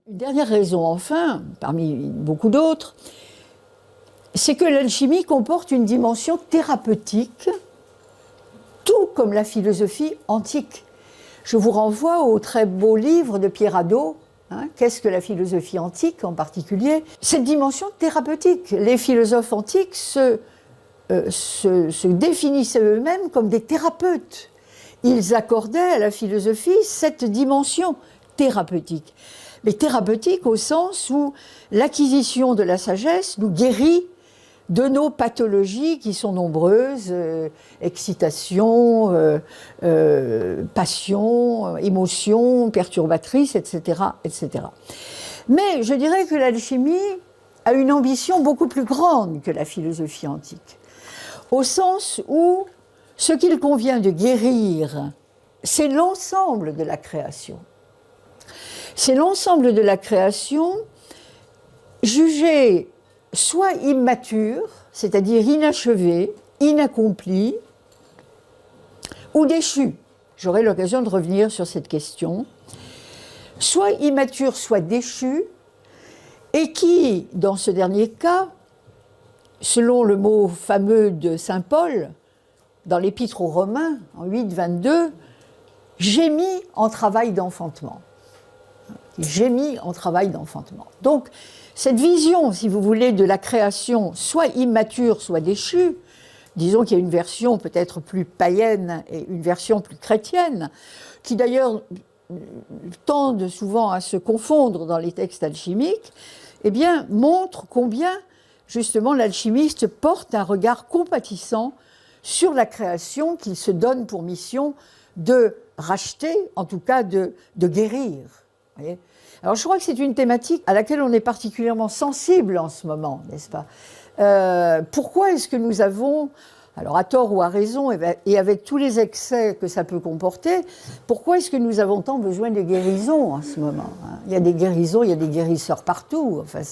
Une dernière raison, enfin, parmi beaucoup d'autres, c'est que l'alchimie comporte une dimension thérapeutique, tout comme la philosophie antique. Je vous renvoie au très beau livre de Pierre Hadot, Qu'est-ce que la philosophie antique en particulier? Cette dimension thérapeutique. Les philosophes antiques se définissaient eux-mêmes comme des thérapeutes. Ils accordaient à la philosophie cette dimension thérapeutique. Mais thérapeutique au sens où l'acquisition de la sagesse nous guérit de nos pathologies qui sont nombreuses, excitation, passion, émotion, perturbatrices, etc., etc. Mais je dirais que l'alchimie a une ambition beaucoup plus grande que la philosophie antique, au sens où ce qu'il convient de guérir, c'est l'ensemble de la création. C'est l'ensemble de la création jugée soit immature, c'est-à-dire inachevée, inaccomplie, ou déchue. J'aurai l'occasion de revenir sur cette question. Soit immature, soit déchue, et qui, dans ce dernier cas, selon le mot fameux de saint Paul, dans l'Épître aux Romains, en 8,22, gémit en travail d'enfantement. Gémit en travail d'enfantement. Donc, cette vision, si vous voulez, de la création, soit immature, soit déchue, disons qu'il y a une version peut-être plus païenne et une version plus chrétienne, qui d'ailleurs tendent souvent à se confondre dans les textes alchimiques, eh bien, montre combien, justement, l'alchimiste porte un regard compatissant sur la création qu'il se donne pour mission de racheter, en tout cas de guérir. Voyez ? Alors je crois que c'est une thématique à laquelle on est particulièrement sensible en ce moment, n'est-ce pas? Pourquoi est-ce que nous avons, alors à tort ou à raison, et avec tous les excès que ça peut comporter, pourquoi est-ce que nous avons tant besoin de guérisons en ce moment, hein? Il y a des guérisons, il y a des guérisseurs partout, enfin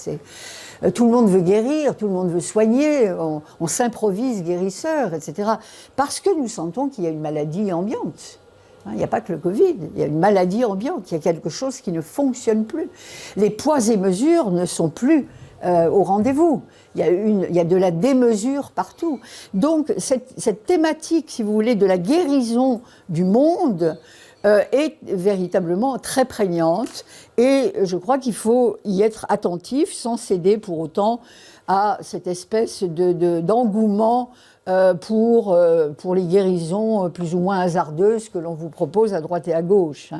tout le monde veut guérir, tout le monde veut soigner, on s'improvise guérisseur, etc. Parce que nous sentons qu'il y a une maladie ambiante. Il n'y a pas que le Covid, il y a une maladie ambiante, il y a quelque chose qui ne fonctionne plus. Les poids et mesures ne sont plus au rendez-vous. Il y a de la démesure partout. Donc cette thématique, si vous voulez, de la guérison du monde est véritablement très prégnante. Et je crois qu'il faut y être attentif sans céder pour autant à cette espèce d'engouement pour les guérisons plus ou moins hasardeuses que l'on vous propose à droite et à gauche.